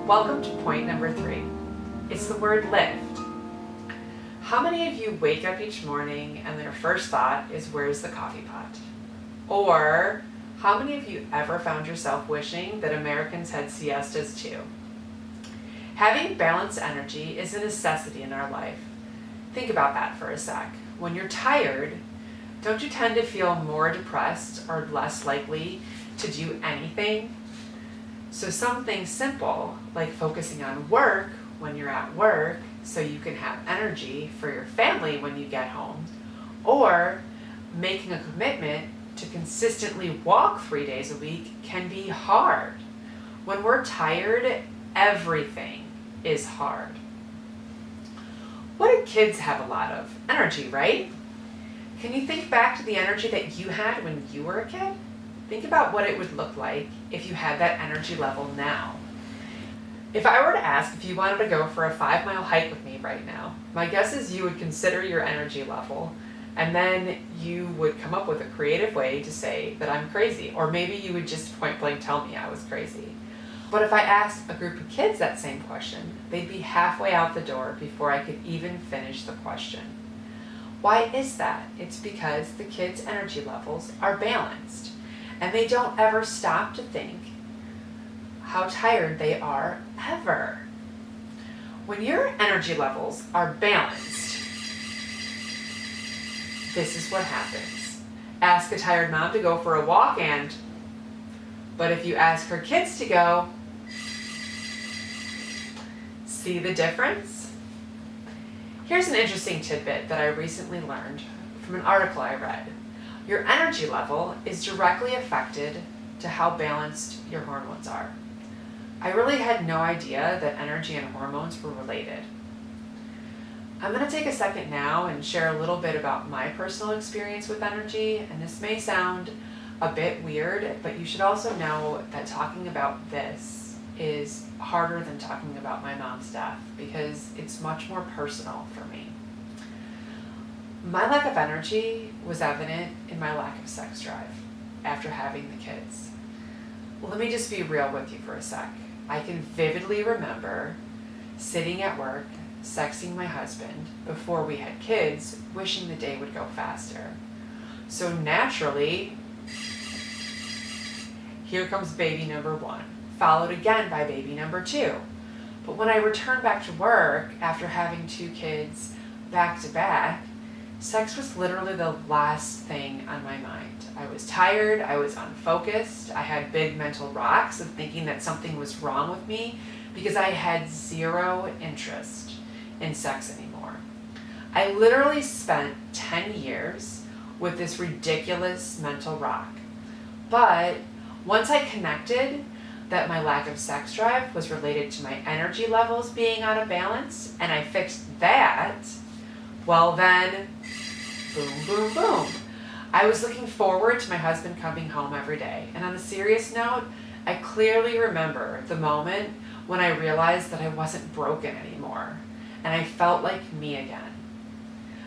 Welcome to point number 3. It's the word lift. How many of you wake up each morning and their first thought is, where's the coffee pot? Or how many of you ever found yourself wishing that Americans had siestas too? Having balanced energy is a necessity in our life. Think about that for a sec. When you're tired, don't you tend to feel more depressed or less likely to do anything? So something simple like focusing on work when you're at work so you can have energy for your family when you get home, or making a commitment to consistently walk 3 days a week can be hard. When we're tired, everything is hard. What do kids have a lot of? Energy, right? Can you think back to the energy that you had when you were a kid? Think about what it would look like if you had that energy level now. If I were to ask if you wanted to go for a 5-mile hike with me right now, my guess is you would consider your energy level, and then you would come up with a creative way to say that I'm crazy, or maybe you would just point blank tell me I was crazy. But if I asked a group of kids that same question, they'd be halfway out the door before I could even finish the question. Why is that? It's because the kids' energy levels are balanced, and they don't ever stop to think how tired they are ever. When your energy levels are balanced, this is what happens. Ask a tired mom to go for a walk but if you ask her kids to go, see the difference? Here's an interesting tidbit that I recently learned from an article I read. Your energy level is directly affected to how balanced your hormones are. I really had no idea that energy and hormones were related. I'm going to take a second now and share a little bit about my personal experience with energy, and this may sound a bit weird, but you should also know that talking about this is harder than talking about my mom's death because it's much more personal for me. My lack of energy was evident in my lack of sex drive after having the kids. Let me just be real with you for a sec. I can vividly remember sitting at work, sexting my husband before we had kids, wishing the day would go faster. So naturally, here comes baby number 1, followed again by baby number 2. But when I returned back to work after having 2 kids back to back, sex was literally the last thing on my mind. I was tired, I was unfocused, I had big mental rocks of thinking that something was wrong with me because I had zero interest in sex anymore. I literally spent 10 years with this ridiculous mental rock. But once I connected that my lack of sex drive was related to my energy levels being out of balance, and I fixed that, well then, boom, boom, boom. I was looking forward to my husband coming home every day. And on a serious note, I clearly remember the moment when I realized that I wasn't broken anymore, and I felt like me again.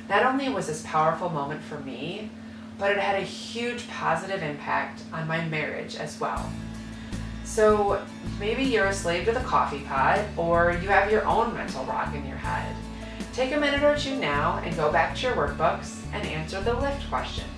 Not only was this a powerful moment for me, but it had a huge positive impact on my marriage as well. So maybe you're a slave to the coffee pot, or you have your own mental rock in your head. Take a minute or two now and go back to your workbooks and answer the lift questions.